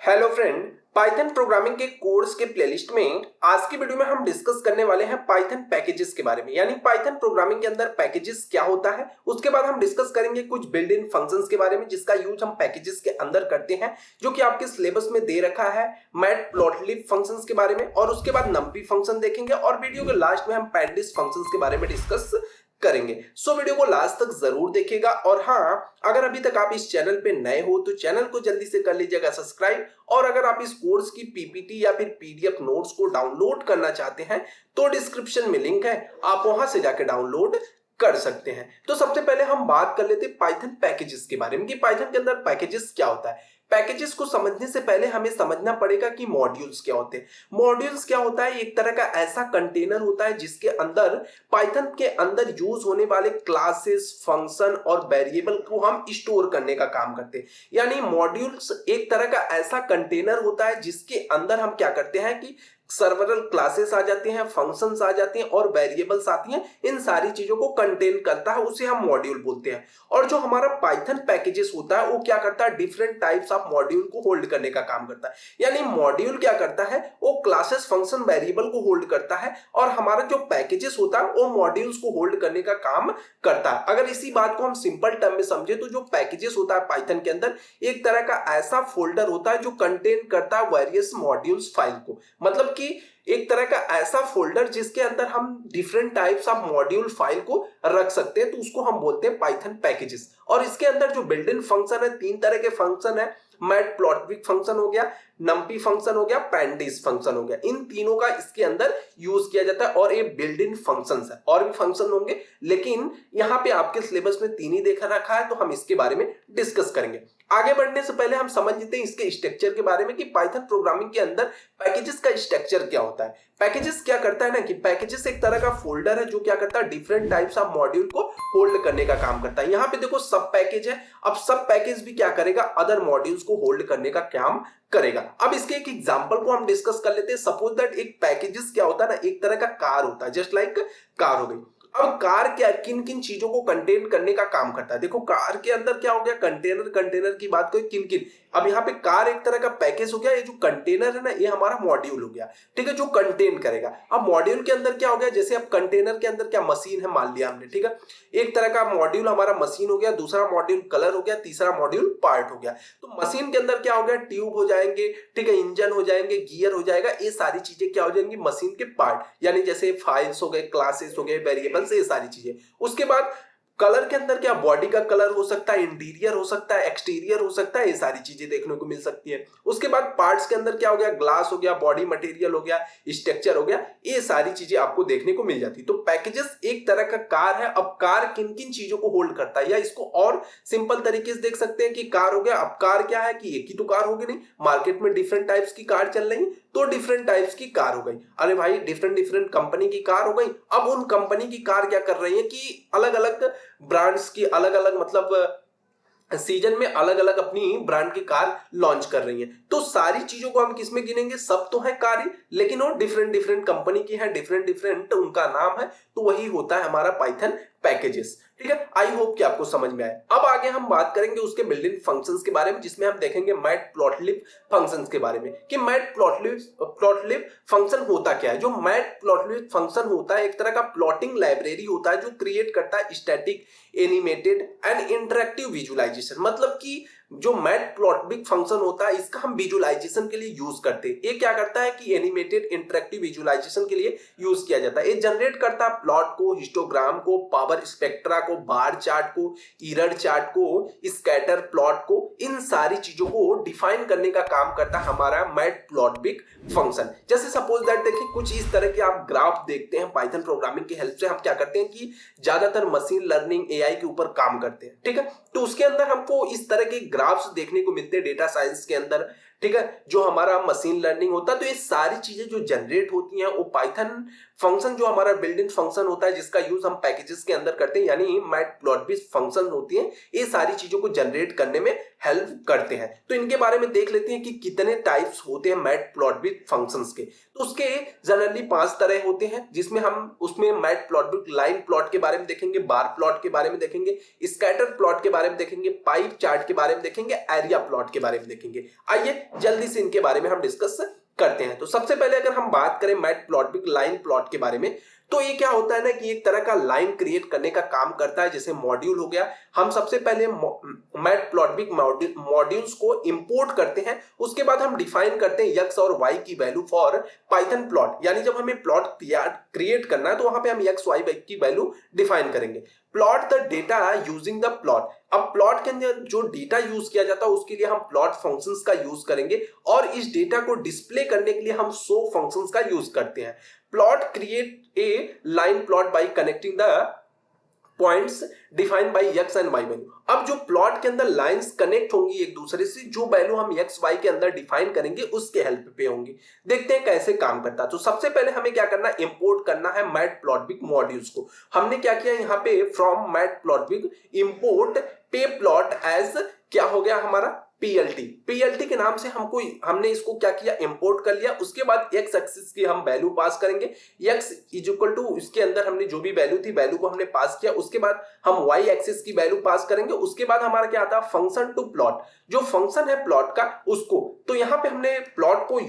Hello friend, Python programming के course के playlist में आज की वीडियो में हम डिस्कस करने वाले हैं पाइथन पैकेजेस के बारे में। यानी पाइथन प्रोग्रामिंग के अंदर पैकेजेस क्या होता है, उसके बाद हम डिस्कस करेंगे कुछ बिल्ट इन फंक्शंस के बारे में जिसका यूज हम पैकेजेस के अंदर करते हैं, जो कि आपके सिलेबस में दे रखा है। मैटप्लॉटलिब फंक्शंस के बारे में, और उसके बाद नंपी फंक्शन देखेंगे, और वीडियो के लास्ट में हम पैराडिस फंक्शंस के बारे में डिस्कस करेंगे। सो वीडियो को लास्ट तक जरूर देखिएगा। और हाँ, अगर अभी तक आप इस चैनल पे नए हो तो चैनल को जल्दी से कर लीजिएगा सब्सक्राइब। और अगर आप इस कोर्स की पीपीटी या फिर पीडीएफ नोट्स को डाउनलोड करना चाहते हैं तो डिस्क्रिप्शन में लिंक है, आप वहां से जाके डाउनलोड कर सकते हैं। तो सबसे पहले हम बात कर लेते हैं पाइथन पैकेजेस के बारे में कि पाइथन के अंदर पैकेजेस क्या होता है। पैकेजेस को समझने से पहले हमें समझना पड़ेगा कि मॉड्यूल्स क्या होते हैं। मॉड्यूल्स क्या होता है? एक तरह का ऐसा कंटेनर होता है जिसके अंदर पाइथन के अंदर यूज होने वाले क्लासेस, फंक्शन और वेरिएबल को हम स्टोर करने का काम करते हैं। यानी मॉड्यूल्स एक तरह का ऐसा कंटेनर होता है जिसके अंदर हम क्या करते हैं कि सर्वरल क्लासेस आ जाते हैं, फंक्शंस आ जाते हैं और वेरिएबल्स आती हैं। इन सारी चीजों को कंटेन करता है, उसे हम मॉड्यूल बोलते हैं। और जो हमारा पाइथन पैकेजेस होता है वो क्या करता है? डिफरेंट टाइप्स ऑफ मॉड्यूल को होल्ड करने का काम करता है। यानी मॉड्यूल क्या करता है? वो क्लासेस, फंक्शन, वेरिएबल को होल्ड करता है, और हमारा जो पैकेजेस होता है वो मॉड्यूल्स को होल्ड करने का काम करता है। अगर इसी बात को हम सिंपल टर्म में समझे तो जो पैकेजेस होता है पाइथन के अंदर एक तरह का ऐसा फोल्डर होता है जो कंटेन करता है वेरियस मॉड्यूल्स फाइल को। मतलब कि एक तरह का ऐसा फोल्डर जिसके अंदर हम different types of module file को रख सकते हैं, तो उसको हम बोलते हैं पाइथन पैकेजेस। और इसके अंदर जो बिल्ट इन फंक्शन है, तीन तरह के फंक्शन है। मैटप्लॉटलिब फंक्शन हो गया, नंपी फंक्शन हो गया, पैराडिस फंक्शन हो गया। इन तीनों का इसके अंदर यूज किया जाता है और ये बिल्ट इन फंक्शंस है। और भी फंक्शन होंगे लेकिन यहाँ पे आपके सिलेबस में तीन ही देखा रखा है, तो हम इसके बारे में डिस्कस करेंगे। आगे बढ़ने से पहले हम समझ लेते हैं इसके स्ट्रक्चर के बारे में कि पाइथन प्रोग्रामिंग के अंदर पैकेजेस का स्ट्रक्चर क्या होता है। पैकेजेस क्या करता है ना कि पैकेजेस एक तरह का फोल्डर है जो क्या करता है? डिफरेंट टाइप्स ऑफ मॉड्यूल को होल्ड करने का काम करता है। यहाँ पे देखो सब पैकेज है। अब सब पैकेज भी क्या करेगा? अदर मॉड्यूल्स को होल्ड करने का काम करेगा। अब इसके एक एग्जांपल को हम डिस्कस कर लेते हैं। सपोज दैट एक पैकेजेस क्या होता है ना, एक तरह का कार होता है, जस्ट लाइक कार हो गई। अब कार क्या किन किन चीजों को कंटेन करने का काम करता है? देखो कार के अंदर क्या हो गया? कंटेनर। कंटेनर की बात करें किन किन, अब यहाँ पे कार एक तरह का पैकेज हो गया। ये जो कंटेनर है ना, ये हमारा मॉड्यूल हो गया, ठीक है, जो कंटेन करेगा। अब मॉड्यूल के अंदर क्या हो गया? जैसे अब कंटेनर के अंदर क्या मशीन है मान लिया हमने, ठीक है। एक तरह का मॉड्यूल हमारा मशीन हो गया, दूसरा मॉड्यूल कलर हो गया, तीसरा मॉड्यूल पार्ट हो गया। तो मशीन के अंदर क्या हो गया? ट्यूब हो जाएंगे, ठीक है, इंजन हो जाएंगे, गियर हो जाएगा। ये सारी चीजें क्या हो जाएंगी? मशीन के पार्ट। यानी जैसे फाइल्स हो गए, क्लासेस हो गए, वेरिएबल्स, ये सारी चीजें। उसके बाद कलर के अंदर क्या? बॉडी का कलर हो सकता है, इंटीरियर हो सकता है, एक्सटीरियर हो सकता है, ये सारी चीजें देखने को मिल सकती है। उसके बाद पार्ट्स के अंदर क्या हो गया? ग्लास हो गया, बॉडी मटेरियल हो गया, स्ट्रक्चर हो गया, ये सारी चीजें आपको देखने को मिल जाती है। तो पैकेजेस एक तरह का कार है। अब कार किन किन चीजों को होल्ड करता है, या इसको और सिंपल तरीके से देख सकते हैं कि कार हो गया। अब कार क्या है कि एक ही तो कार होगी नहीं, मार्केट में डिफरेंट टाइप्स की कार चल रही है, तो डिफरेंट टाइप्स की कार हो गई। अरे भाई, डिफरेंट डिफरेंट कंपनी की कार हो गई। अब उन कंपनी की कार क्या कर रही है कि अलग अलग ब्रांड्स की अलग अलग, मतलब सीजन में अलग अलग अपनी ब्रांड की कार लॉन्च कर रही है। तो सारी चीजों को हम किसमें गिनेंगे? सब तो है कार ही, लेकिन वो डिफरेंट डिफरेंट कंपनी की है, डिफरेंट डिफरेंट उनका नाम है, तो वही होता है हमारा पाइथन पैकेजेस, ठीक है। आई होप कि आपको समझ में आए। अब आगे हम बात करेंगे उसके बिल्ट इन फंक्शंस के बारे में, जिसमें हम देखेंगे मैटप्लॉटलिब फंक्शंस के बारे में कि मैटप्लॉटलिब फंक्शन होता क्या है। जो मैटप्लॉटलिब फंक्शन होता है एक तरह का प्लॉटिंग लाइब्रेरी होता है जो क्रिएट करता है static, animated and interactive visualisation. मतलब कि जो मैटप्लॉटलिब फंक्शन होता है इसका हम विजुअलाइजेशन के लिए यूज करते हैं। ये क्या करता है कि एनिमेटेड, इंटरेक्टिव विजुअलाइजेशन के लिए यूज किया जाता है। ये जनरेट करता है प्लॉट को, हिस्टोग्राम को, पावर स्पेक्ट्रा को, बार चार्ट को, इरर चार्ट को, स्कैटर प्लॉट को, इन सारी चीजों को डिफाइन करने का काम करता है हमारा मैटप्लॉटलिब फंक्शन। जैसे सपोज दैट देखिए कुछ इस तरह के आप ग्राफ देखते हैं। पाइथन प्रोग्रामिंग की हेल्प से हम क्या करते हैं कि ज्यादातर मशीन लर्निंग, एआई के ऊपर काम करते हैं, ठीक है। तो उसके अंदर हमको इस तरह के ग्राफ्स देखने को मिलते हैं डेटा साइंस के अंदर, ठीक है, जो हमारा मशीन लर्निंग होता है। तो ये सारी चीजें जो जनरेट होती हैं वो पाइथन फंक्शन जो हमारा बिल्ट इन फंक्शन होता है जिसका यूज हम पैकेजेस के अंदर करते हैं, यानी मैटप्लॉटलिब फंक्शन होती है, ये सारी चीजों को जनरेट करने में हेल्प करते हैं। तो इनके बारे में देख लेते हैं कि कितने टाइप्स होते हैं मैटप्लॉटलिब फंक्शंस के। तो उसके जनरली 5 तरह होते हैं, जिसमें हम उसमें मैटप्लॉटलिब लाइन प्लॉट के बारे में देखेंगे, बार प्लॉट के बारे में देखेंगे, स्कैटर प्लॉट के बारे में देखेंगे, पाइप चार्ट के बारे में देखेंगे, एरिया प्लॉट के बारे में देखेंगे। आइए जल्दी से इनके बारे में हम डिस्कस करते हैं। तो सबसे पहले अगर हम बात करें मैटप्लॉटलिब लाइन प्लॉट के बारे में, तो ये क्या होता है ना कि एक तरह का लाइन क्रिएट करने का काम करता है, जैसे मॉड्यूल हो गया। हम सबसे पहले मैटप्लॉटलिब मॉड्यूल्स को इंपोर्ट करते हैं, उसके बाद हम डिफाइन करते हैं एक्स और वाई की वैल्यू फॉर पाइथन प्लॉट, यानी जब हमें प्लॉट क्रिएट करना है तो वहां पे हम एक्स वाई की वैल्यू डिफाइन करेंगे। Plot the data using the plot, अब प्लॉट के अंदर जो डेटा यूज किया जाता है उसके लिए हम प्लॉट फंक्शंस का यूज करेंगे, और इस डेटा को डिस्प्ले करने के लिए हम शो फंक्शंस का यूज करते हैं। Plot create a line plot by connecting the points defined by x and y value. अब जो प्लॉट के अंदर लाइंस कनेक्ट होंगी एक दूसरे से, जो वैल्यू हम एक्स वाई के अंदर डिफाइन करेंगे उसके हेल्प पे होंगी। देखते हैं कैसे काम करता है। तो सबसे पहले हमें क्या करना है, इंपोर्ट करना है मैटप्लॉटलिब मॉड्यूल्स को। हमने क्या किया यहाँ पे, फ्रॉम मैटप्लॉटलिब इंपोर्ट पे प्लॉट एज क्या हो गया हमारा पीएलटी के नाम से हमने इसको क्या किया, इंपोर्ट कर लिया। उसके बाद एक्स एक्सिस की हम वैल्यू पास करेंगे, एक्स इज इक्वल टू इसके अंदर हमने जो भी वैल्यू थी वैल्यू को हमने पास किया। उसके बाद हम वाई एक्सिस की वैल्यू पास करेंगे। उसके बाद हमारा क्या आता है, फंक्शन टू प्लॉट, जो फंक्शन है प्लॉट का उसको। तो यहाँ पे हमने प्लॉट को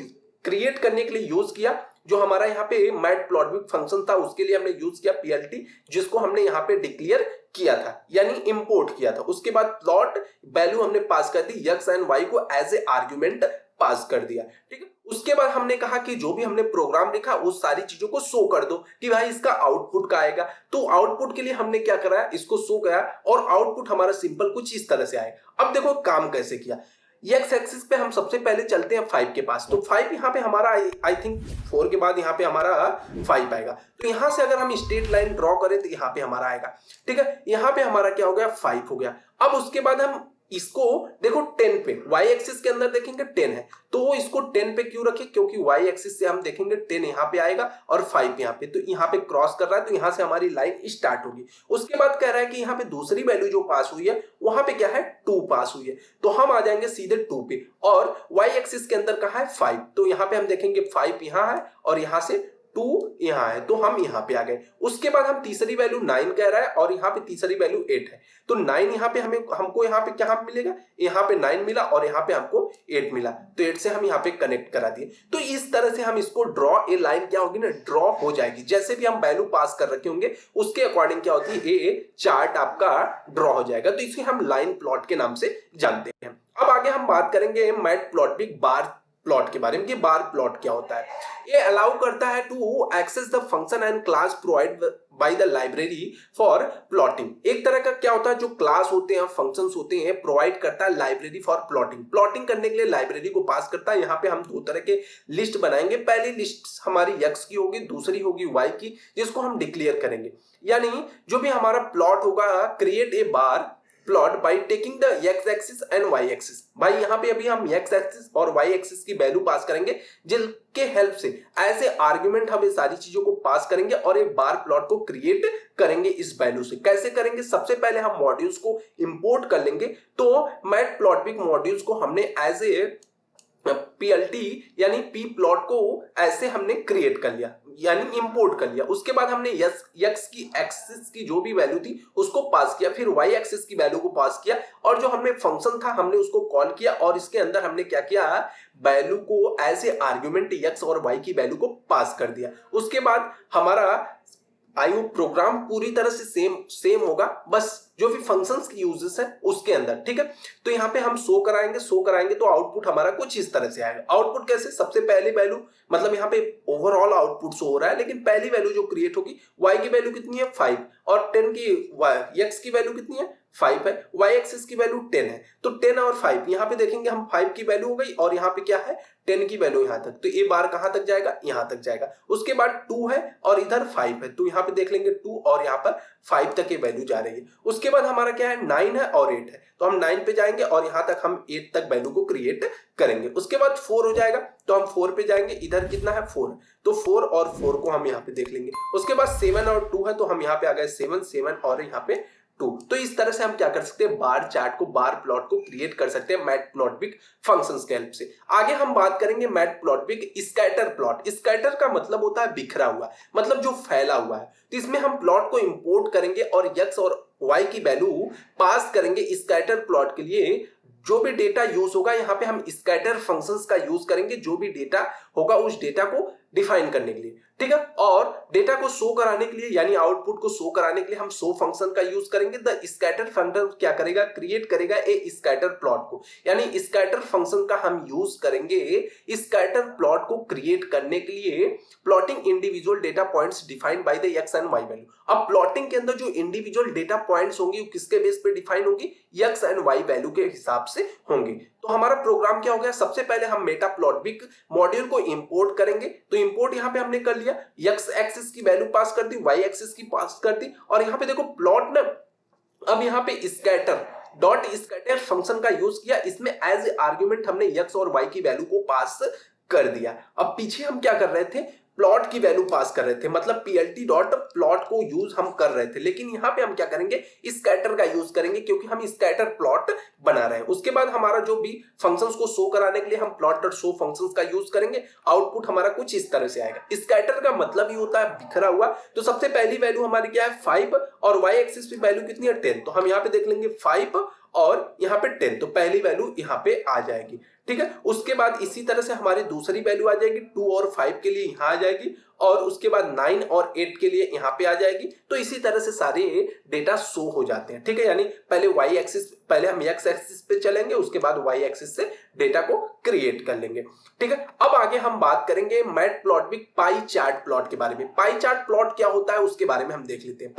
क्रिएट करने के लिए यूज किया, जो हमारा यहाँ पे मैटप्लॉटलिब फंक्शन था उसके लिए हमने यूज किया पीएलटी, जिसको हमने यहाँ पे डिक्लेयर किया था, यानी इंपोर्ट किया था। उसके बाद प्लॉट वैल्यू हमने पास कर दी, एक्स एंड वाई को एज ए आर्गुमेंट पास कर दिया, ठीक है। उसके बाद हमने कहा कि जो भी हमने प्रोग्राम लिखा उस सारी चीजों को शो कर दो कि भाई इसका आउटपुट का आएगा। तो आउटपुट के लिए हमने क्या करा, इसको शो किया, और आउटपुट हमारा सिंपल कुछ इस तरह से आएगा। अब देखो काम कैसे किया। एक्स एक्सिस पे हम सबसे पहले चलते हैं 5 के पास। तो 5 यहाँ पे हमारा आई थिंक 4 के बाद यहाँ पे हमारा 5 आएगा। तो यहाँ से अगर हम स्ट्रेट लाइन ड्रॉ करें तो यहाँ पे हमारा आएगा, ठीक है। यहाँ पे हमारा क्या हो गया, 5 हो गया। अब उसके बाद हम इसको देखो 10 पे, वाई एक्सिस के अंदर देखेंगे 10 है, तो इसको 10 पे क्यों रखे, क्योंकि वाई एक्सिस से हम देखेंगे 10 यहाँ पे आएगा और 5 यहाँ पे, तो यहाँ पे क्रॉस कर रहा है, तो यहाँ से हमारी लाइन स्टार्ट होगी। उसके बाद कह रहा है कि यहाँ पे दूसरी वैल्यू जो पास हुई है वहां पे क्या है, 2 पास हुई है, तो हम आ जाएंगे सीधे 2 पे। और वाई एक्सिस के अंदर कहा है 5, तो यहाँ पे हम देखेंगे 5 यहाँ है और यहाँ से 2 यहाँ है, तो हम यहाँ पे आ गए। उसके बाद हम तीसरी वैल्यू 9 कह रहा है और यहाँ पे तीसरी वैल्यू 8 है, तो 9 यहाँ पे हमको यहाँ पे क्या मिलेगा, यहाँ पे 9 मिला और यहाँ पे हमको 8 मिला, तो 8 से हम यहाँ पे कनेक्ट करा दिए। तो इस तरह से हम इसको ड्रॉ, ए लाइन क्या होगी ना, ड्रॉ हो जाएगी। जैसे भी हम वैल्यू पास कर रखे होंगे उसके अकॉर्डिंग क्या होती है, ए चार्ट आपका ड्रॉ हो जाएगा। तो इसे हम लाइन प्लॉट के नाम से जानते हैं। अब आगे हम बात करेंगे मैटप्लॉटलिब बार प्लॉट के बारे में कि बार प्लॉट क्या होता है। ये अलाउ करता है to access the function and class provide by the library for plotting. एक तरह का क्या होता है, जो क्लास होते हैं, फंक्शंस होते हैं, प्रोवाइड करता है लाइब्रेरी फॉर प्लॉटिंग। प्लॉटिंग करने के लिए लाइब्रेरी को पास करता है। यहाँ पे हम 2 तरह के लिस्ट बनाएंगे। पहली लिस्ट हमारी एक्स की होगी, दूसरी होगी वाई की, जिसको हम डिक्लेयर करेंगे। यानी जो भी हमारा प्लॉट होगा, create a bar plot by taking the x axis and y axis. भाई यहाँ पे अभी हम एक्स एक्सिस और वाई एक्सिस की वैल्यू पास करेंगे, जिनके हेल्प से एज ए आर्गुमेंट हम ये सारी चीजों को पास करेंगे और एक बार प्लॉट को क्रिएट करेंगे इस वैल्यू से। कैसे करेंगे, सबसे पहले हम मॉड्यूल्स को इंपोर्ट कर लेंगे। तो मैटप्लॉटलिब मॉड्यूल्स को हमने एज ए पीएलटी यानी पी प्लॉट को ऐसे हमने क्रिएट कर लिया, यानी इंपोर्ट कर लिया। उसके बाद हमने एक्स की एक्सिस की जो भी वैल्यू थी उसको पास किया, फिर वाई एक्सिस की वैल्यू को पास किया, और जो हमने फंक्शन था हमने उसको कॉल किया, और इसके अंदर हमने क्या किया, वैल्यू को एज ए आर्गुमेंट एक्स और वाई की वैल्यू को पास कर दिया। उसके बाद हमारा आयु प्रोग्राम पूरी तरह से सेम होगा, बस जो भी फंक्शंस की यूजेस है उसके अंदर, ठीक है। तो यहाँ पे हम शो कराएंगे तो आउटपुट हमारा कुछ इस तरह से आएगा। आउटपुट कैसे, सबसे पहली वैल्यू, मतलब यहाँ पे ओवरऑल आउटपुट शो हो रहा है, लेकिन पहली वैल्यू जो क्रिएट होगी, y की वैल्यू कितनी है 5 और 10 की एक्स की वैल्यू कितनी है 5 है, y एक्सिस की वैल्यू 10 है। तो 10 और 5 यहाँ पे देखेंगे हम, 5 की वैल्यू हो गई और यहाँ पे क्या है 10 की वैल्यू यहाँ तक, तो ये बार कहां तक जाएगा, यहाँ तक जाएगा। उसके बाद 2 है और इधर 5 है, तो यहाँ पे देख लेंगे 2 और यहाँ पर 5 तक ये वैल्यू जा रही है। उसके बाद हमारा क्या है 9 है और 8 है, तो हम 9 पे जाएंगे और यहाँ तक हम 8 तक वैल्यू को क्रिएट करेंगे। उसके बाद 4 हो जाएगा तो हम 4 पे जाएंगे, इधर कितना है 4, तो 4 और 4 को हम यहाँ पे देख लेंगे। उसके बाद 7 और 2 है, तो हम यहाँ पे आ गए 7 7 और यहाँ पे 2। तो इस तरह से हम क्या कर सकते हैं, बार चार्ट को, बार प्लॉट को क्रिएट कर सकते हैं मैटप्लॉटलिब फंक्शंस के हेल्प से। आगे हम बात करेंगे मैटप्लॉटलिब स्कैटर प्लॉट। स्कैटर का मतलब होता है बिखरा हुआ, मतलब जो फैला हुआ है। तो इसमें हम प्लॉट को इंपोर्ट करेंगे और x और y की वैल्यू पास करेंगे स्कैटर प्लॉट के लिए। जो भी डेटा यूज होगा यहाँ पे हम स्कैटर फंक्शंस का यूज करेंगे, जो भी डेटा होगा उस डेटा को डिफाइन करने के लिए, ठीक है। और डेटा को शो कराने के लिए यानी आउटपुट को शो कराने के लिए हम शो फंक्शन का यूज करेंगे। द स्कैटर फंक्शन क्या करेगा, क्रिएट करेगा ए स्कैटर प्लॉट को, यानी स्कैटर फंक्शन का हम यूज करेंगे स्कैटर प्लॉट को क्रिएट करने के लिए। Plotting individual data points defined by the x and y value. अब प्लॉटिंग के अंदर जो इंडिविजुअल डेटा पॉइंट्स होंगी वो किसके बेस पे डिफाइन होंगी, एक्स एंड वाई वैल्यू के हिसाब से होंगे। तो हमारा प्रोग्राम क्या हो गया, सबसे पहले हम मेटाप्लॉटलिब मॉड्यूल को इंपोर्ट करेंगे। तो इंपोर्ट यहाँ पे हमने कर लिया, एक्स एक्सिस की वैल्यू पास कर दी, वाई एक्सिस की पास कर दी, और यहाँ पे देखो प्लॉट ना, अब यहाँ पे स्कैटर डॉट स्कैटर फंक्शन का यूज किया, इसमें एज आर्ग्यूमेंट हमने एक्स और वाई की वैल्यू को पास कर दिया। अब पीछे हम क्या कर रहे थे, प्लॉट की वैल्यू पास कर रहे थे, मतलब पीएलटी डॉट प्लॉट को यूज हम कर रहे थे, लेकिन यहाँ पे हम क्या करेंगे स्कैटर का यूज करेंगे क्योंकि हम स्कैटर प्लॉट बना रहे हैं। उसके बाद हमारा जो भी फंक्शंस को शो कराने के लिए हम प्लॉट डॉट शो फंक्शंस का यूज करेंगे। आउटपुट हमारा कुछ इस तरह से आएगा। स्कैटर का मतलब ही होता है बिखरा हुआ। तो सबसे पहली वैल्यू हमारी क्या है 5 और वाई एक्सिस पे वैल्यू कितनी है 10, तो हम यहाँ पे देख लेंगे 5 और यहाँ पे 10, तो पहली वैल्यू यहाँ पे आ जाएगी, ठीक है। उसके बाद इसी तरह से हमारी दूसरी वैल्यू आ जाएगी 2 और 5 के लिए यहाँ आ जाएगी, और उसके बाद 9 और 8 के लिए यहाँ पे आ जाएगी। तो इसी तरह से सारे डेटा शो हो जाते हैं, ठीक है। यानी पहले वाई एक्सिस, पहले हम एक्स एक्सिस पे चलेंगे, उसके बाद वाई एक्सिस से डेटा को क्रिएट कर लेंगे, ठीक है। अब आगे हम बात करेंगे मैटप्लॉटलिब पाई चार्ट प्लॉट के बारे में। पाई चार्ट प्लॉट क्या होता है उसके बारे में हम देख लेते हैं।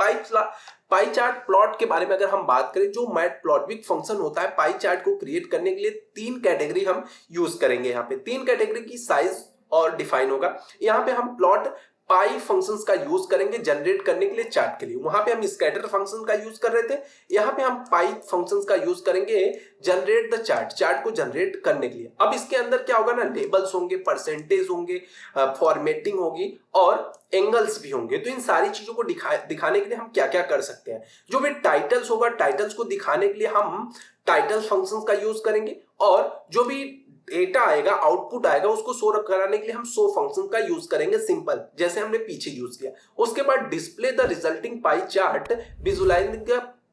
पाई चार्ट प्लॉट के बारे में अगर हम बात करें, जो मैटप्लॉटलिब फंक्शन होता है पाई चार्ट को क्रिएट करने के लिए 3 कैटेगरी हम यूज करेंगे। यहाँ पे 3 कैटेगरी की साइज और डिफाइन होगा। यहाँ पे हम प्लॉट पाई फंक्शंस का यूज करेंगे जनरेट करने के लिए चार्ट के लिए। वहां पे हम स्कैटर फंक्शन का यूज कर रहे थे, यहाँ पे हम पाई फंक्शंस का यूज करेंगे जनरेट द चार्ट, चार्ट को जनरेट करने के लिए। अब इसके अंदर क्या होगा ना, लेबल्स होंगे, परसेंटेज होंगे, फॉर्मेटिंग होगी और एंगल्स भी होंगे। तो इन सारी चीजों को दिखाने के लिए हम क्या क्या कर सकते हैं। जो भी टाइटल्स होगा, टाइटल्स को दिखाने के लिए हम टाइटल फंक्शंस का यूज करेंगे, और जो भी डेटा आएगा, आउटपुट आएगा, उसको शो कराने के लिए हम शो फंक्शन का यूज करेंगे, सिंपल, जैसे हमने पीछे यूज किया। उसके बाद display the resulting pie chart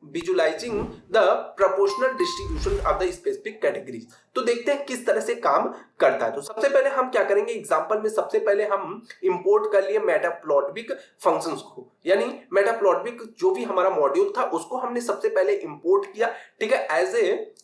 visualising the proportional distribution of the specific categories. तो देखते हैं किस तरह से काम करता है। तो सबसे पहले हम क्या करेंगे, एग्जांपल में सबसे पहले हम इंपोर्ट कर लिए मैटप्लॉटलिब फंक्शंस को, यानी मैटप्लॉटलिब जो भी हमारा मॉड्यूल था उसको हमने सबसे पहले इंपोर्ट किया, ठीक है, एज ए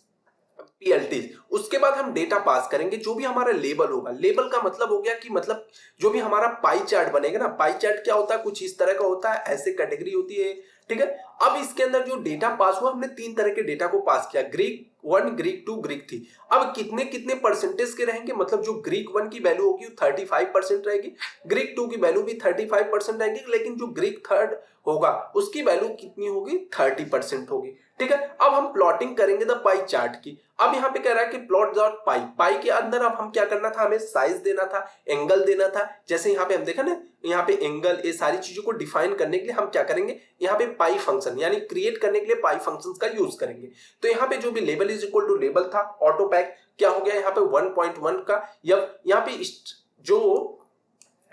PLT। उसके बाद हम डेटा पास करेंगे, जो भी हमारा लेबल होगा। लेबल का मतलब हो गया कि मतलब जो भी हमारा पाई चार्ट बनेगा ना, पाई चार्ट क्या होता है, कुछ इस तरह का होता है, ऐसे कैटेगरी होती है, ठीक है। अब इसके अंदर जो डेटा पास हुआ, हमने 3 तरह के डेटा को पास किया, ग्रीक 1, ग्रीक 2, ग्रीक 3। अब कितने कितने परसेंटेज के रहेंगे, मतलब जो ग्रीक 1 की वैल्यू होगी वो 35% रहेगी, ग्रीक 2 की वैल्यू भी 35% रहेगी, लेकिन जो ग्रीक 3 होगा उसकी वैल्यू कितनी होगी 30% होगी, ठीक है। अब हम प्लॉटिंग करेंगे द पाई चार्ट की। अब यहाँ पे कह रहा है कि प्लॉट डॉट पाई, पाई के अंदर अब हम क्या करना था, हमें साइज देना था, एंगल देना था। जैसे यहाँ पे हम देखा ना, यहाँ पे एंगल, ये सारी चीजों को डिफाइन करने के लिए हम क्या करेंगे, यहाँ पे पाई फंक्शन यानी क्रिएट करने के लिए पाई फंक्शंस का यूज करेंगे। तो यहाँ पे जो भी label is equal to label था, ऑटो पैक क्या हो गया यहाँ पे 1.1 का, या यहाँ पे जो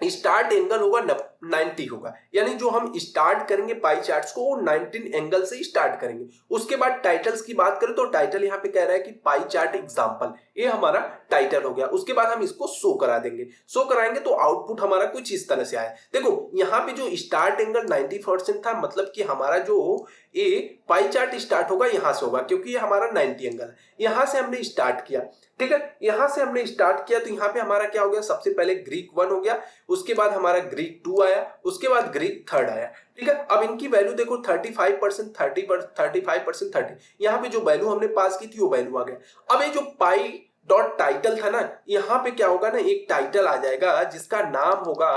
स्टार्ट एंगल होगा 90 होगा, यानी जो हम स्टार्ट करेंगे पाई चार्ट्स को वो 19 एंगल से स्टार्ट करेंगे। उसके बाद टाइटल्स की बात करें तो टाइटल यहाँ पे कह रहा है कि पाई चार्ट एग्जांपल, ये हमारा टाइटल हो गया। उसके बाद हम इसको शो करा देंगे, शो कराएंगे तो आउटपुट हमारा कुछ इस तरह से आए। देखो यहाँ पे जो स्टार्ट एंगल 90% था, मतलब कि हमारा जो ये पाई चार्ट स्टार्ट होगा यहां से होगा, क्योंकि ये हमारा 90 एंगल है। यहां से हमने स्टार्ट किया, ठीक है, यहां से हमने स्टार्ट किया तो यहाँ पे हमारा क्या हो गया, सबसे पहले ग्रीक 1 हो गया, उसके बाद हमारा ग्रीक 2 आया, उसके बाद ग्रीक 3 आया, ठीक है। अब इनकी वैल्यू देखो 35%, 35%, 30, यहाँ पे जो वैल्यू हमने पास की थी वो वैल्यू आ गया। अब ये जो पाई डॉट टाइटल था ना, यहाँ पे क्या होगा ना, एक टाइटल आ जाएगा जिसका नाम होगा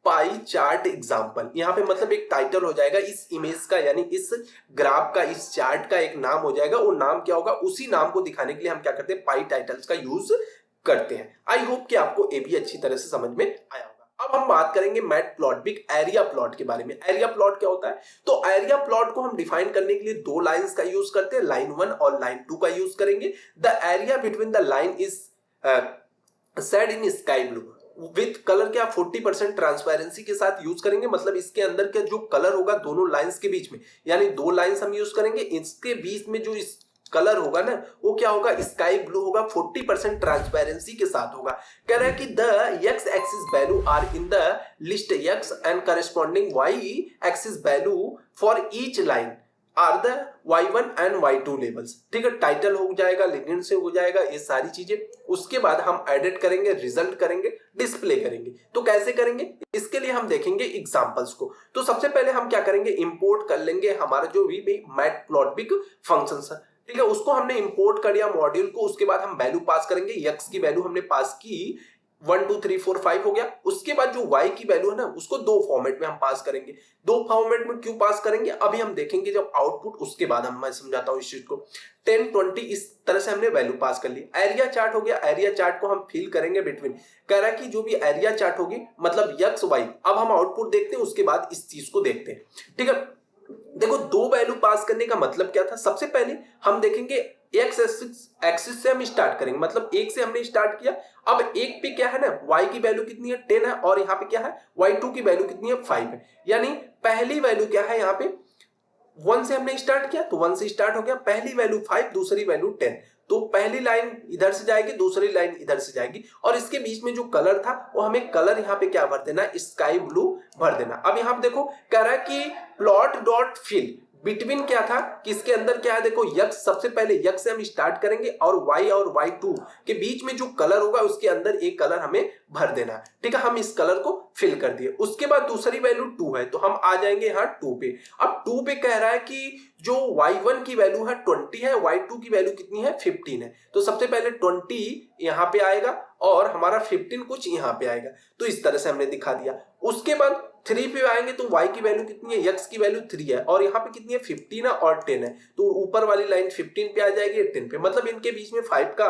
पाई चार्ट एग्जाम्पल। यहाँ पे मतलब एक टाइटल हो जाएगा इस इमेज का, यानी इस ग्राफ का, इस चार्ट का एक नाम हो जाएगा। वो नाम क्या होगा, उसी नाम को दिखाने के लिए हम क्या करते हैं, पाई टाइटल्स का यूज करते हैं। आई होप कि आपको ये भी अच्छी तरह से समझ में आया होगा। अब हम बात करेंगे मैटप्लॉटलिब एरिया प्लॉट के बारे में। एरिया प्लॉट क्या होता है, तो एरिया प्लॉट को हम डिफाइन करने के लिए दो लाइंस का यूज करते हैं, लाइन 1 और लाइन 2 का यूज करेंगे। The area between the line is said in sky blue with colour क्या 40% ट्रांसपेरेंसी के साथ यूज करेंगे। मतलब इसके अंदर का जो कलर होगा दोनों लाइंस के बीच में, यानी दो लाइंस हम यूज करेंगे, इसके बीच में जो इस कलर होगा ना वो क्या होगा, स्काई ब्लू होगा, 40% ट्रांसपेरेंसी के साथ होगा। कह रहा है कि the x axis value are in the list x and corresponding y axis value for each line are the y1 and y2 labels, ठीक है। टाइटल हो जाएगा, लिनेन से हो जाएगा, ये सारी चीजें। उसके बाद हम एडिट करेंगे, रिजल्ट करेंगे, डिस्प्ले करेंगे। तो कैसे करेंगे, इसके लिए हम देखेंगे एग्जांपल्स को। तो सबसे पहले हम क्या करेंगे, इंपोर्ट कर लेंगे हमारा जो भी मैटप्लॉटलिब फंक्शंस है, ठीक है, उसको हमने इंपोर्ट कर लिया मॉड्यूल को। उसके बाद हम वैल्यू पास करेंगे, एक्स की वैल्यू हमने पास की 1 2 3 4 5 हो गया। उसके बाद जो y की वैल्यू है ना उसको दो फॉर्मेट में हम पास करेंगे। दो फॉर्मेट में क्यों पास करेंगे अभी हम देखेंगे जब आउटपुट, उसके बाद मैं समझाता हूं इस चीज को। 10 20 इस तरह से हमने वैल्यू पास कर ली। एरिया चार्ट हो गया, एरिया चार्ट को हम फिल करेंगे बिटवीन। कह रहा है कि जो भी एरिया चार्ट होगी मतलब एक्स वाई। अब हम आउटपुट देखते हैं, उसके बाद इस चीज को देखते हैं, ठीक है। देखो दो वैल्यू पास करने का मतलब क्या था, सबसे पहले हम देखेंगे एक्स एक्सिस से हम स्टार्ट करेंगे, मतलब एक से हमने स्टार्ट किया। अब एक पे क्या है ना, y की वैल्यू कितनी है 10 है, और यहाँ पे क्या है y2 की वैल्यू कितनी है 5 है। यानी पहली वैल्यू क्या है, यहाँ पे 1 से हमने स्टार्ट किया तो 1 से स्टार्ट हो गया, पहली वैल्यू 5, दूसरी वैल्यू 10। तो पहली लाइन इधर से जाएगी, दूसरी लाइन इधर से जाएगी, और इसके बीच में जो कलर था वो हमें कलर यहाँ पे क्या भर देना, स्काई ब्लू भर देना। अब यहाँ पे देखो कह रहा है कि प्लॉट डॉट फिल बिटवीन क्या था कि इसके अंदर क्या है, देखो यक्स, सबसे पहले यक्स से हम स्टार्ट करेंगे और y2 के बीच में जो कलर होगा उसके अंदर एक कलर हमें भर देना, ठीक है। हम इस कलर को फिल कर दिए। उसके बाद दूसरी वैल्यू 2 है तो हम आ जाएंगे यहाँ 2 पे। अब 2 पे कह रहा है कि जो y1 की वैल्यू है 20 है, y2 की वैल्यू कितनी है 15 है। तो सबसे पहले 20 यहाँ पे आएगा और हमारा 15 कुछ यहाँ पे आएगा। तो इस तरह से हमने दिखा दिया। उसके बाद 3 पे आएंगे तो y की वैल्यू कितनी है, x की वैल्यू 3 है, और यहाँ पे कितनी है 15 है और 10 है। तो ऊपर वाली लाइन 15 पे आ जाएगी, 10 पे, मतलब इनके बीच में 5 का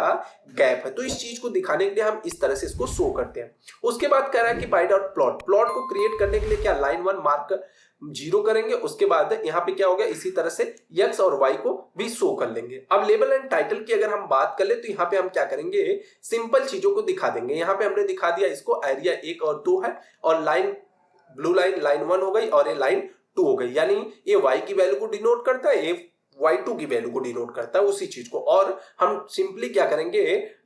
गैप है। तो इस चीज को दिखाने के लिए हम इस तरह से इसको शो करते हैं। उसके बाद कह रहा है कि पाई डॉट प्लॉट, प्लॉट को क्रिएट करने के लिए क्या, लाइन 1 मार्क 0 करेंगे। उसके बाद यहाँ पे क्या हो गया, इसी तरह से x और y को भी शो कर लेंगे। अब लेबल एंड टाइटल की अगर हम बात कर ले तो यहाँ पे हम क्या करेंगे, सिंपल चीजों को दिखा देंगे। यहाँ पे हमने दिखा दिया इसको, एरिया 1 और 2 है, और लाइन ब्लू लाइन लाइन 1 हो गई और ये लाइन 2 हो गई। यानी ये y की वैल्यू को डिनोट करता है, ये y2 की वैल्यू को डिनोट करता है, उसी चीज को। और हम सिंपली क्या करेंगे,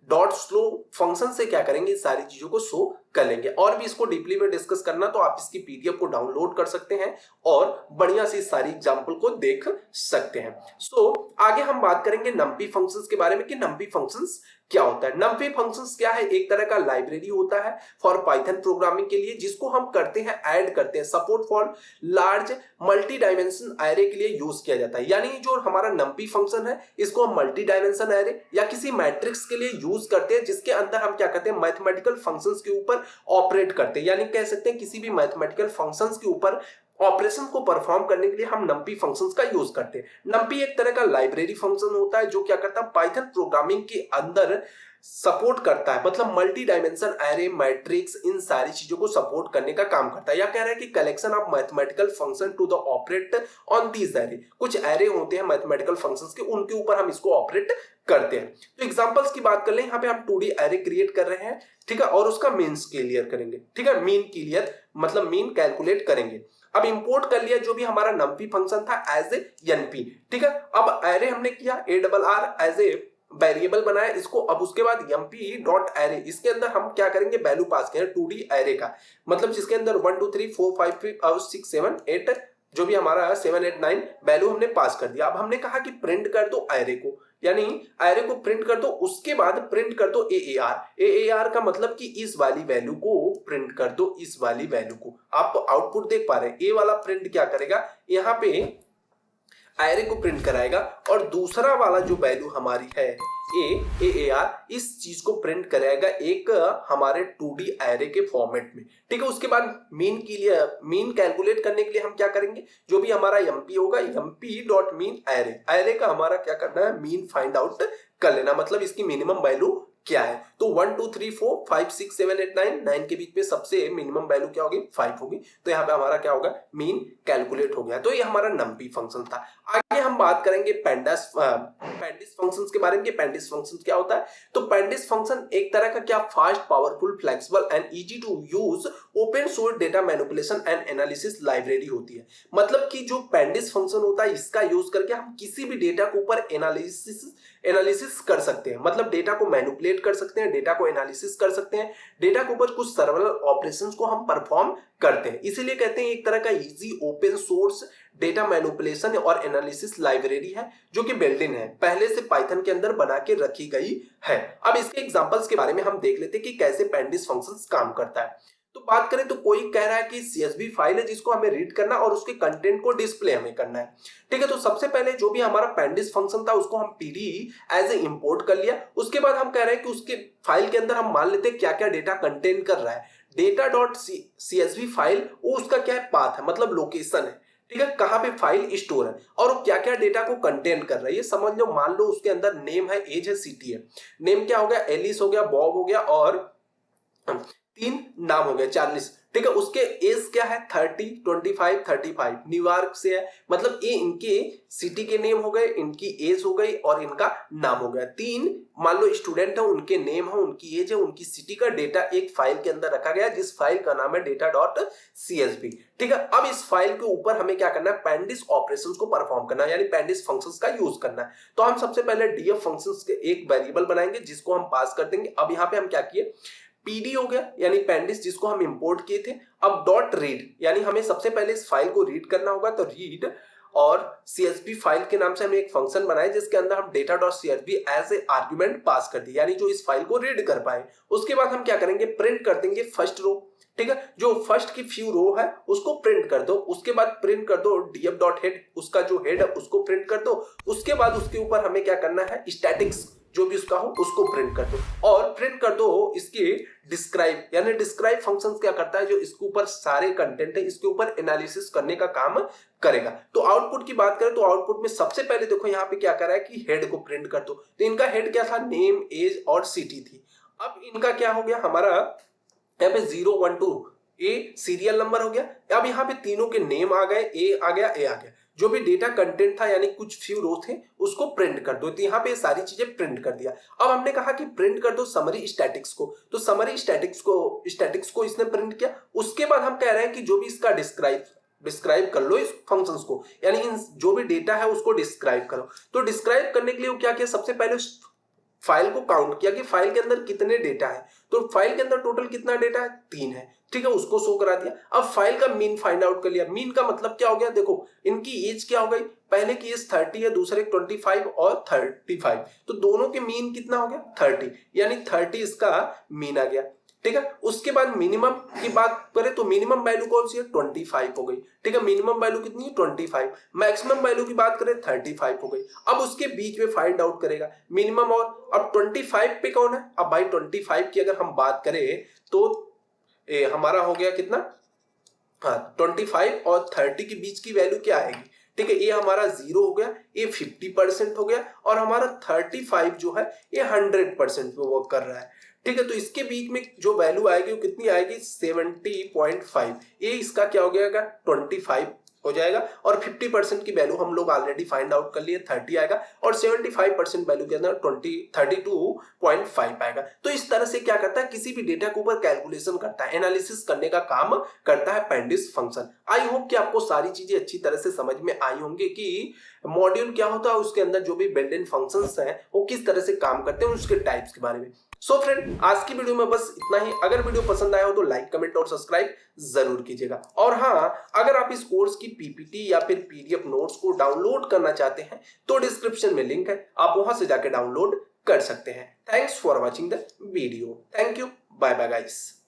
डॉट स्लो फंक्शन से क्या करेंगे, सारी चीजों को शो कर लेंगे। और भी इसको डीपली में डिस्कस करना तो आप इसकी पीडीएफ को डाउनलोड कर सकते हैं और बढ़िया से सारी एग्जांपल को देख सकते हैं। सो आगे हम बात करेंगे नंपी फंक्शंस के बारे में कि नंपी फंक्शंस क्या होता है। नंपी फंक्शंस क्या है, एक तरह का लाइब्रेरी होता है फॉर पाइथन प्रोग्रामिंग के लिए, जिसको हम करते हैं ऐड करते हैं, support for large multi dimension array के लिए यूज किया जाता है। यानी जो हमारा नंपी फंक्शन है इसको हम मल्टी डायमेंशन एरे या किसी मैट्रिक्स के लिए यूज करते हैं, जिसके अंदर हम क्या करते हैं, मैथमेटिकल फंक्शंस के ऊपर ऑपरेट करते हैं। यानी कह सकते हैं किसी भी मैथमेटिकल फंक्शंस के ऊपर ऑपरेशन को परफॉर्म करने के लिए हम नंपी फंक्शंस का यूज करते हैं। नंपी एक तरह का लाइब्रेरी फंक्शन होता है जो क्या करता है, पाइथन प्रोग्रामिंग के अंदर सपोर्ट करता है, मतलब मल्टी डायमेंशन एरे, मैट्रिक्स, इन सारी चीजों को सपोर्ट करने का काम करता है। या कह रहा है कि collection of mathematical function to the operate on these array, कुछ एरे होते हैं मैथमेटिकल फंक्शंस के, उनके ऊपर हम इसको ऑपरेट करते हैं। तो एग्जांपल्स की बात कर लें, यहाँ पे हम 2D एरे क्रिएट कर रहे हैं, ठीक है, और उसका मीन्स क्लियर करेंगे, ठीक है, मीन क्लियर मतलब मीन कैलकुलेट करेंगे। अब इंपोर्ट कर लिया जो भी हमारा नंपी फंक्शन था एज ए एनपी, ठीक है। अब एरे हमने किया ARR एज ए वेरिएबल बनाया इसको। अब उसके बाद एमपी डॉट एरे, इसके अंदर हम क्या करेंगे, वैल्यू पास करें 2D एरे का, मतलब जिसके अंदर 1 2 3 4 5 6 7 8 जो भी हमारा 7 8 9 वैल्यू हमने पास कर दिया। अब हमने कहा कि प्रिंट कर दो एरे को, यानी एरे को प्रिंट कर दो, उसके बाद प्रिंट कर दो एएआर। एएआर का मतलब कि इस वाली वैल्यू को प्रिंट कर दो, इस वाली वैल्यू को। आप आउटपुट देख पा रहे हैं, ए वाला प्रिंट क्या करेगा, यहाँ पे एरे को प्रिंट कराएगा, और दूसरा वाला जो वैल्यू हमारी है एआर, इस चीज को प्रिंट कराएगा एक हमारे 2D एरे के फॉर्मेट में। ठीक है, उसके बाद मीन के लिए, मीन कैलकुलेट करने के लिए हम क्या करेंगे, जो भी हमारा एमपी होगा, MP dot mean array, array का हमारा क्या करना है, मीन फाइंड आउट कर लेना, मतलब इसकी मिनिमम वैल्यू क्या है। तो 1 2 3 4 5 6 7 8 9 9 के बीच में सबसे मिनिमम वैल्यू क्या होगी, 5 होगी। तो यहाँ पे हमारा क्या होगा, मीन कैलकुलेट हो गया। तो ये हमारा नंपी फंक्शन था। आगे हम बात करेंगे पैंडास फंक्शंस के बारे में। पैंडिस फंक्शन क्या होता है, तो पैंडिस फंक्शन एक तरह का क्या, fast, powerful, flexible and easy to use open source data manipulation and analysis library होती है। मतलब कि जो पैंडिस फंक्शन होता है, इसका यूज करके हम किसी भी डेटा के ऊपर एनालिसिस कर सकते हैं, मतलब डेटा को मैनिपुलेट कर सकते हैं, डेटा को एनालिसिस कर सकते हैं, डेटा के ऊपर कुछ सर्वर ऑपरेशंस को हम परफॉर्म करते हैं। इसीलिए कहते हैं एक तरह का easy open source data manipulation और एनालिसिस लाइब्रेरी है, जो कि बिल्ट इन है, पहले से पाइथन के अंदर बना के रखी गई है। अब इसके एग्जांपल्स के बारे में हम देख लेते हैं कि कैसे पैंडिस फंक्शंस काम करता है। तो बात करें तो कोई कह रहा है कि CSV फाइल है जिसको हमें रीड करना और उसके कंटेंट को डिस्प्ले हमें करना है। ठीक है, तो सबसे पहले जो भी हमारा पैंडिस फंक्शन था उसको हम PD एज ए इंपोर्ट कर लिया। उसके बाद हम कह रहे हैं कि उसके फाइल के अंदर हम मान लेते हैं क्या क्या डेटा कंटेन कर रहा है। डेटा डॉट CSV फाइल, वो उसका क्या है, पाथ है, मतलब लोकेशन है। ठीक है, कहाँ पे फाइल स्टोर है और वो क्या क्या डेटा को कंटेन कर रहा है, ये समझ लो। मान लो उसके अंदर नेम है, एज है, सिटी है। नेम क्या हो गया, एलिस हो गया, बॉब हो गया, और 3 नाम हो गया, 40। ठीक है, उसके एज क्या है, 30, 25, 35, न्यूयॉर्क से है, मतलब ये इनके सिटी के नेम हो गए, इनकी एज हो गई और इनका नाम हो गया। 3 मान लो स्टूडेंट है, उनके नेम है, उनकी एज है, उनकी सिटी का डेटा एक फाइल के अंदर रखा गया, जिस फाइल का नाम है डेटा डॉट CSV। ठीक है, अब इस फाइल के ऊपर हमें क्या करना है, पैंडिस ऑपरेशंस को परफॉर्म करना है, यानी पैंडिस फंक्शंस का यूज करना है। तो हम सबसे पहले डीएफ फंक्शंस के एक वेरिएबल बनाएंगे जिसको हम पास कर देंगे। अब यहाँ पे हम क्या किए, PD हो गया यानी पैंडिस, जिसको हम इंपोर्ट किए थे। अब डॉट रीड, यानी हमें सबसे पहले इस फाइल को रीड करना होगा, तो रीड और CSV फाइल के नाम से हमने एक फंक्शन बनाया जिसके अंदर हम data dot CSV as a argument pass कर दिया, यानी जो इस फाइल को रीड कर पाए। उसके बाद हम क्या करेंगे, प्रिंट कर देंगे फर्स्ट रो। ठीक है, जो फर्स्ट की फ्यू रो है उसको प्रिंट कर दो। उसके बाद प्रिंट कर दो df डॉट हेड, उसका जो हेड है उसको प्रिंट कर दो। उसके बाद उसके ऊपर हमें क्या करना है, स्टैटिक्स जो भी उसका हो उसको प्रिंट कर दो, और प्रिंट कर दो इसकी डिस्क्राइब, यानी डिस्क्राइब फंक्शन क्या करता है, जो इसके ऊपर सारे कंटेंट है इसके ऊपर एनालिसिस करने का काम करेगा। तो आउटपुट की बात करें तो आउटपुट में सबसे पहले देखो यहाँ पे क्या कर रहा है कि हेड को प्रिंट कर दो। तो इनका हेड क्या था, नेम, एज और सिटी थी। अब इनका क्या हो गया, हमारा यहाँ पे 0 1 2 ए सीरियल नंबर हो गया। अब यहाँ पे तीनों के नेम आ गए, ए आ गया, ए आ गया। जो भी डेटा कंटेंट था यानी कुछ फ्यू रो थे उसको प्रिंट कर दो। तो यहाँ पे सारी चीजें प्रिंट कर दिया। अब हमने कहा कि प्रिंट कर दो समरी स्टैटिक्स को, तो समरी स्टैटिक्स को इसने प्रिंट किया। उसके बाद हम कह रहे हैं कि जो भी इसका डिस्क्राइब कर लो इस फंक्शंस को, यानी इन जो भी डेटा है उसको डिस्क्राइब करो। तो डिस्क्राइब करने के लिए वो क्या किया, सबसे पहले फाइल को काउंट किया कि फाइल के अंदर कितने डेटा है। तो फाइल के अंदर टोटल कितना डेटा है, 3 है। ठीक है, उसको शो करा दिया। अब फाइल का मीन फाइंड आउट कर लिया। मीन का मतलब क्या हो गया, देखो इनकी एज क्या हो गई, पहले की एज 30 है, दूसरे 25 और 35, तो दोनों के मीन कितना हो गया, 30, यानी 30 इसका मीन आ गया। ठीक है, उसके बाद मिनिमम की बात करें तो मिनिमम वैल्यू कौन सी है, 25 हो गई। ठीक है, मिनिमम वैल्यू कितनी है, 25। मैक्सिमम वैल्यू की बात करें 35 हो गई। अब उसके बीच में फाइंड आउट करेगा मिनिमम, और अब 25 पे कौन है, अब भाई 25 की अगर हम बात करें तो हमारा हो गया कितना, हाँ 25 और 30 के बीच की वैल्यू क्या आएगी। ठीक है, ये हमारा 0 हो गया, ये 50% हो गया, और हमारा 35 जो है ये 100% पे वर्क कर रहा है। ठीक है, तो इसके बीच में जो वैल्यू आएगी वो कितनी आएगी, 70.5। ये इसका क्या हो गया, 25 हो जाएगा, और 50% की वैल्यू हम लोग ऑलरेडी फाइंड आउट कर लिए, 30 आएगा, और 75% वैल्यू के अंदर 32.5 आएगा। तो इस तरह से क्या करता है, किसी भी डेटा के ऊपर कैलकुलेशन करता है, एनालिसिस करने का काम करता है पैंडिस फंक्शन। आई होप कि आपको सारी चीजें अच्छी तरह से समझ में आई होंगी कि मॉड्यूल क्या होता है, उसके अंदर जो भी बिल्ट इन फंक्शंस हैं वो किस तरह से काम करते हैं, उसके टाइप्स के बारे में। सो फ्रेंड, आज की वीडियो में बस इतना ही। अगर वीडियो पसंद आया हो तो लाइक, कमेंट और सब्सक्राइब जरूर कीजिएगा। और हाँ, अगर आप इस कोर्स की पीपीटी या फिर पीडीएफ नोट्स को डाउनलोड करना चाहते हैं तो डिस्क्रिप्शन में लिंक है, आप वहां से जाके डाउनलोड कर सकते हैं। Thanks for watching the video. Thank you. Bye bye guys.